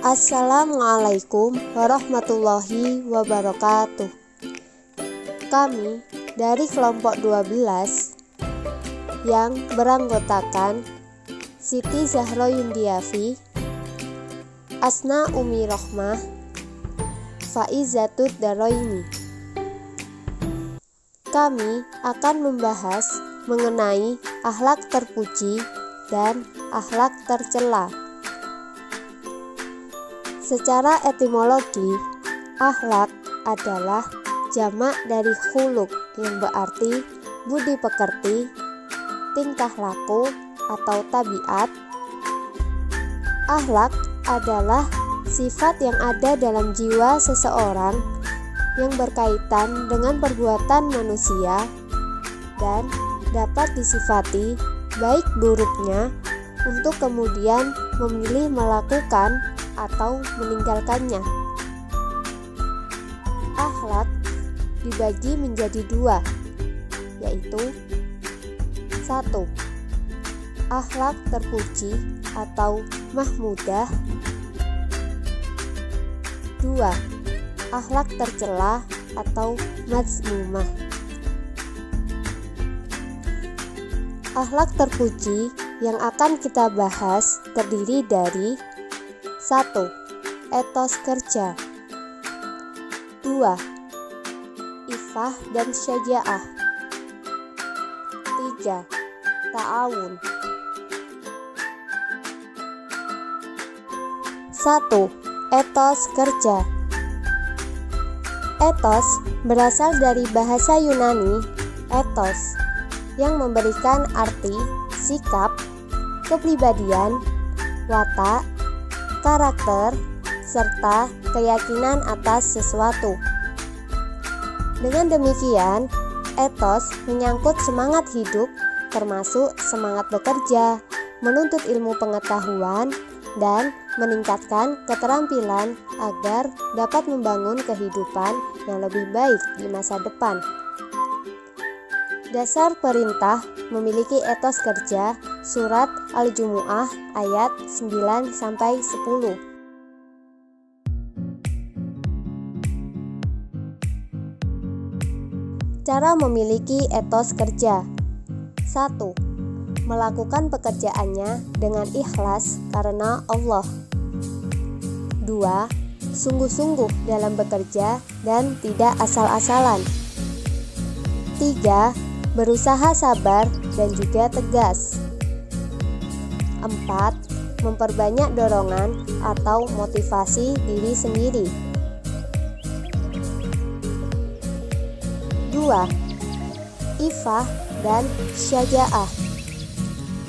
Assalamualaikum warahmatullahi wabarakatuh. Kami dari kelompok 12 yang beranggotakan Siti Zahra Yundiafi, Asna Umi Rohmah, Faizatud Daroini. Kami akan membahas mengenai akhlak terpuji dan akhlak tercela. Secara etimologi, akhlak adalah jamak dari khuluq yang berarti budi pekerti, tingkah laku atau tabiat. Akhlak adalah sifat yang ada dalam jiwa seseorang yang berkaitan dengan perbuatan manusia dan dapat disifati baik buruknya untuk kemudian memilih melakukan atau meninggalkannya. Akhlak dibagi menjadi dua, yaitu 1. Akhlak terpuji atau mahmudah. 2. Akhlak tercela atau mazmumah. Akhlak terpuji yang akan kita bahas terdiri dari 1. Etos kerja. 2. Ifah dan syaja'ah. 3. Ta'awun. 1. Etos kerja. Etos berasal dari bahasa Yunani ethos yang memberikan arti sikap, kepribadian, watak, karakter, serta keyakinan atas sesuatu. Dengan demikian, etos menyangkut semangat hidup, termasuk semangat bekerja, menuntut ilmu pengetahuan, dan meningkatkan keterampilan agar dapat membangun kehidupan yang lebih baik di masa depan. Dasar perintah memiliki etos kerja, surat Al-Jumu'ah ayat 9-10. Cara memiliki etos kerja. 1. Melakukan pekerjaannya dengan ikhlas karena Allah. 2. Sungguh-sungguh dalam bekerja dan tidak asal-asalan. 3. Berusaha sabar dan juga tegas. 4. Memperbanyak dorongan atau motivasi diri sendiri. 2. Ifah dan syaja'ah.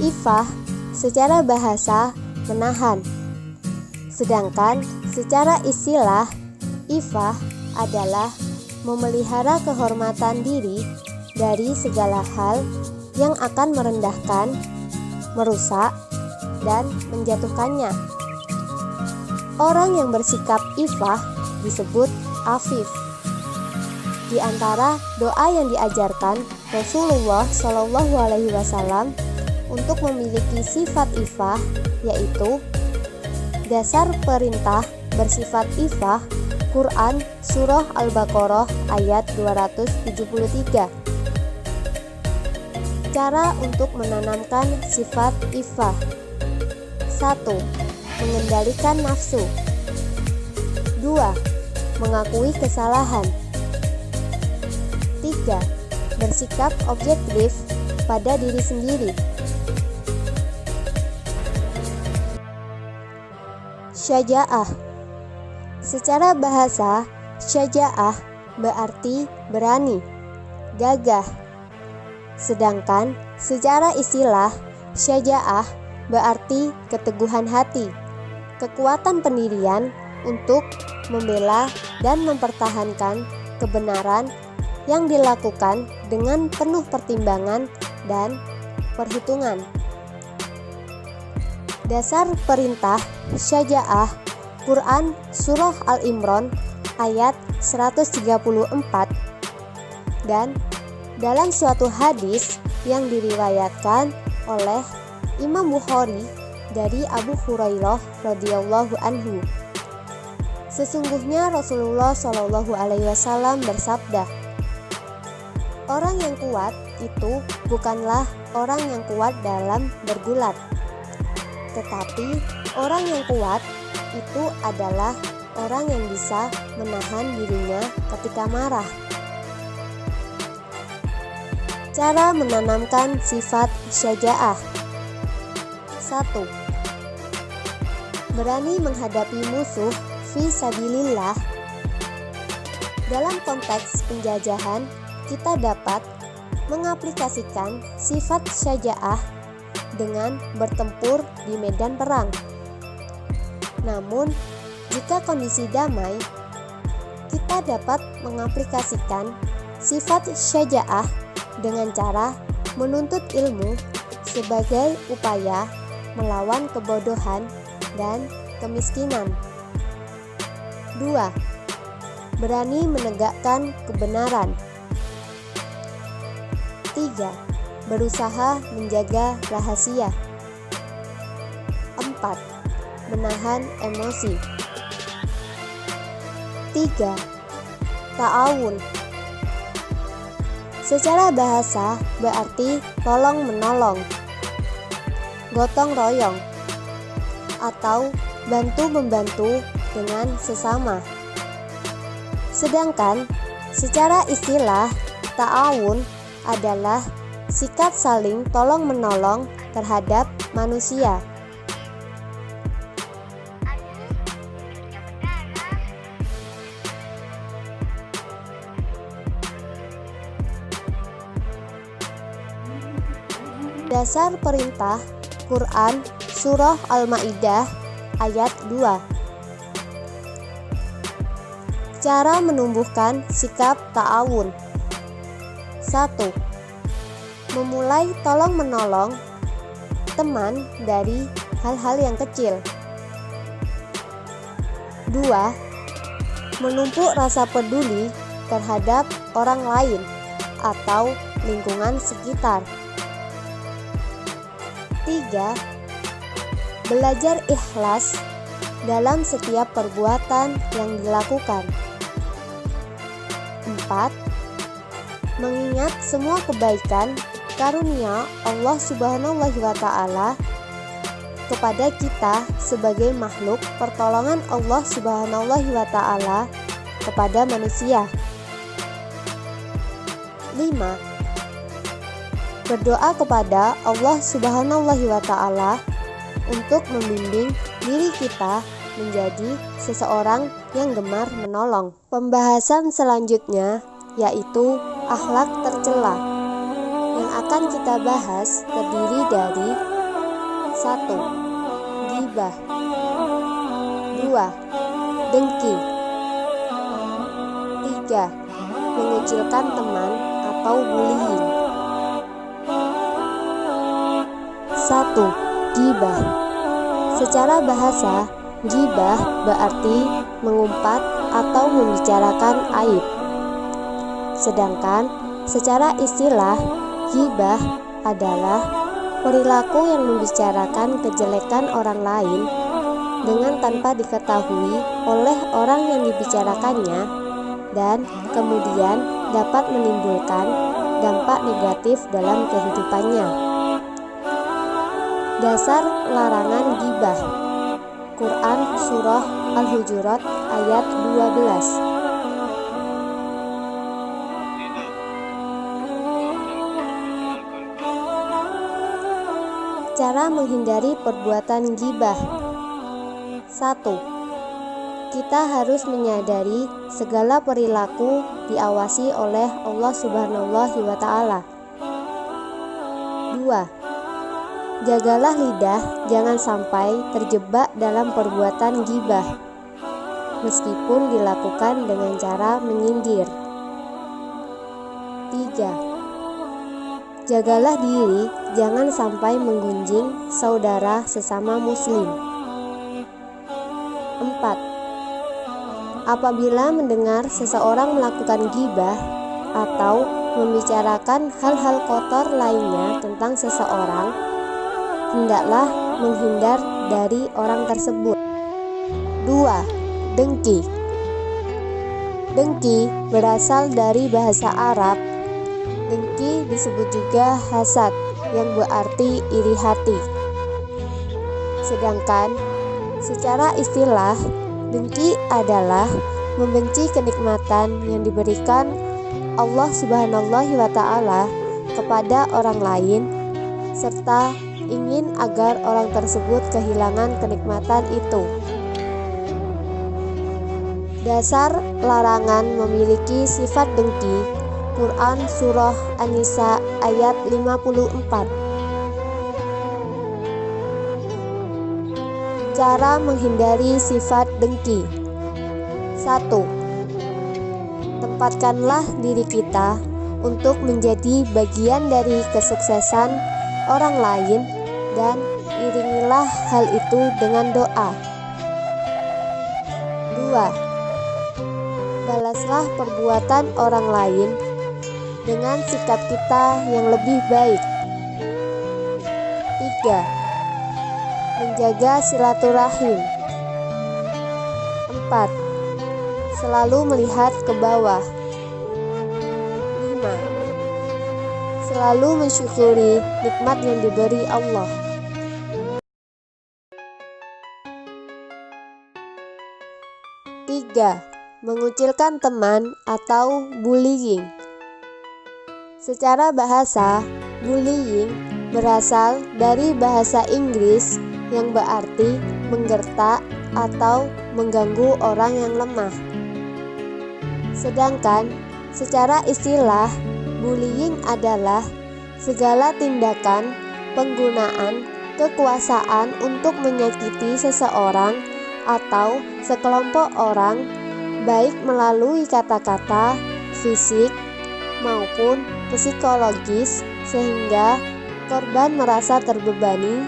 Ifah secara bahasa menahan, sedangkan secara istilah ifah adalah memelihara kehormatan diri dari segala hal yang akan merendahkan, merusak, dan menjatuhkannya. Orang yang bersikap ifah disebut afif. Di antara doa yang diajarkan Rasulullah SAW untuk memiliki sifat ifah yaitu dasar perintah bersifat ifah Quran Surah Al-Baqarah ayat 273. Cara untuk menanamkan sifat ifah. 1. Mengendalikan nafsu. 2. Mengakui kesalahan. 3. Bersikap objektif pada diri sendiri. Syaja'ah. Secara bahasa, syaja'ah berarti berani, gagah. Sedangkan secara istilah, syaja'ah berarti keteguhan hati, kekuatan pendirian untuk membela dan mempertahankan kebenaran yang dilakukan dengan penuh pertimbangan dan perhitungan. Dasar perintah syaja'ah Quran Surah Al-Imran ayat 134 dan dalam suatu hadis yang diriwayatkan oleh Imam Bukhari dari Abu Hurairah radhiyallahu anhu, Sesungguhnya Rasulullah Shallallahu Alaihi Wasallam bersabda, orang yang kuat itu bukanlah orang yang kuat dalam bergulat, tetapi orang yang kuat itu adalah orang yang bisa menahan dirinya ketika marah. Cara menanamkan sifat syaja'ah. 1. Berani menghadapi musuh fi sabilillah. Dalam konteks penjajahan, kita dapat mengaplikasikan sifat syaja'ah dengan bertempur di medan perang. Namun, jika kondisi damai, kita dapat mengaplikasikan sifat syaja'ah dengan cara menuntut ilmu sebagai upaya melawan kebodohan dan kemiskinan. 2. Berani menegakkan kebenaran. 3. Berusaha menjaga rahasia. 4. Menahan emosi. 3. Ta'awun. Secara bahasa berarti tolong menolong, gotong royong, atau bantu membantu dengan sesama. Sedangkan secara istilah ta'awun adalah sikap saling tolong menolong terhadap manusia. Dasar perintah Quran Surah Al-Maidah ayat 2. Cara menumbuhkan sikap ta'awun. 1. Memulai tolong menolong teman dari hal-hal yang kecil. 2. Menumpuk rasa peduli terhadap orang lain atau lingkungan sekitar. 3. Belajar ikhlas dalam setiap perbuatan yang dilakukan. 4. Mengingat semua kebaikan karunia Allah Subhanahu wa Ta'ala kepada kita sebagai makhluk pertolongan Allah Subhanahu wa Ta'ala kepada manusia. 5. Berdoa kepada Allah Subhanahu wa Ta'ala untuk membimbing diri kita menjadi seseorang yang gemar menolong. Pembahasan selanjutnya yaitu akhlak tercela yang akan kita bahas terdiri dari 1. Ghibah. 2. Dengki. 3. Mengucilkan teman atau bullying. 1. Ghibah. Secara bahasa, ghibah berarti mengumpat atau membicarakan aib. Sedangkan secara istilah, ghibah adalah perilaku yang membicarakan kejelekan orang lain dengan tanpa diketahui oleh orang yang dibicarakannya dan kemudian dapat menimbulkan dampak negatif dalam kehidupannya. Dasar larangan ghibah. Quran Surah Al-Hujurat ayat 12. Cara menghindari perbuatan ghibah. 1. Kita harus menyadari segala perilaku diawasi oleh Allah Subhanahu wa Ta'ala. 2. Jagalah lidah jangan sampai terjebak dalam perbuatan ghibah, meskipun dilakukan dengan cara menyindir. 3. Jagalah diri jangan sampai menggunjing saudara sesama muslim. 4. Apabila mendengar seseorang melakukan ghibah atau membicarakan hal-hal kotor lainnya tentang seseorang, hendaklah menghindar dari orang tersebut. 2. Dengki. Dengki berasal dari bahasa Arab. Dengki disebut juga hasad, yang berarti iri hati. Sedangkan secara istilah, dengki adalah membenci kenikmatan yang diberikan Allah Subhanahu wa Ta'ala kepada orang lain, serta ingin agar orang tersebut kehilangan kenikmatan itu. Dasar larangan memiliki sifat dengki, Quran Surah An-Nisa ayat 54. Cara menghindari sifat dengki. 1. Tempatkanlah diri kita untuk menjadi bagian dari kesuksesan orang lain dan iringilah hal itu dengan doa. 2. Balaslah perbuatan orang lain dengan sikap kita yang lebih baik. 3. Menjaga silaturahim. 4. Selalu melihat ke bawah. 5. Selalu mensyukuri nikmat yang diberi Allah. 3. Mengucilkan teman atau bullying. Secara bahasa, bullying berasal dari bahasa Inggris yang berarti menggertak atau mengganggu orang yang lemah. Sedangkan secara istilah, bullying adalah segala tindakan penggunaan kekuasaan untuk menyakiti seseorang atau sekelompok orang, baik melalui kata-kata, fisik, maupun psikologis, sehingga korban merasa terbebani,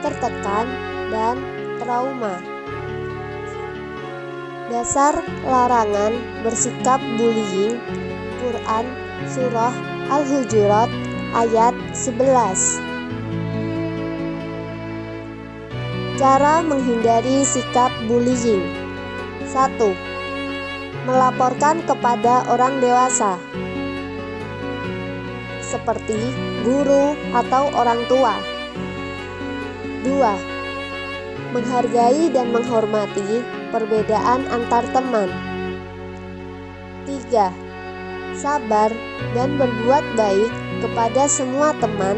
tertekan, dan trauma. Dasar larangan bersikap bullying, Quran Surah Al-Hujurat ayat 11. Cara menghindari sikap bullying. 1. Melaporkan kepada orang dewasa, seperti guru atau orang tua. 2. Menghargai dan menghormati perbedaan antar teman. 3. Sabar dan berbuat baik kepada semua teman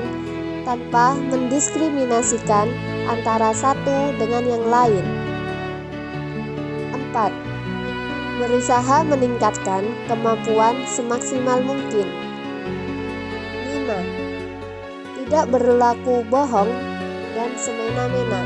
tanpa mendiskriminasikan antara satu dengan yang lain. 4. Berusaha meningkatkan kemampuan semaksimal mungkin. 5. Tidak berlaku bohong dan semena-mena.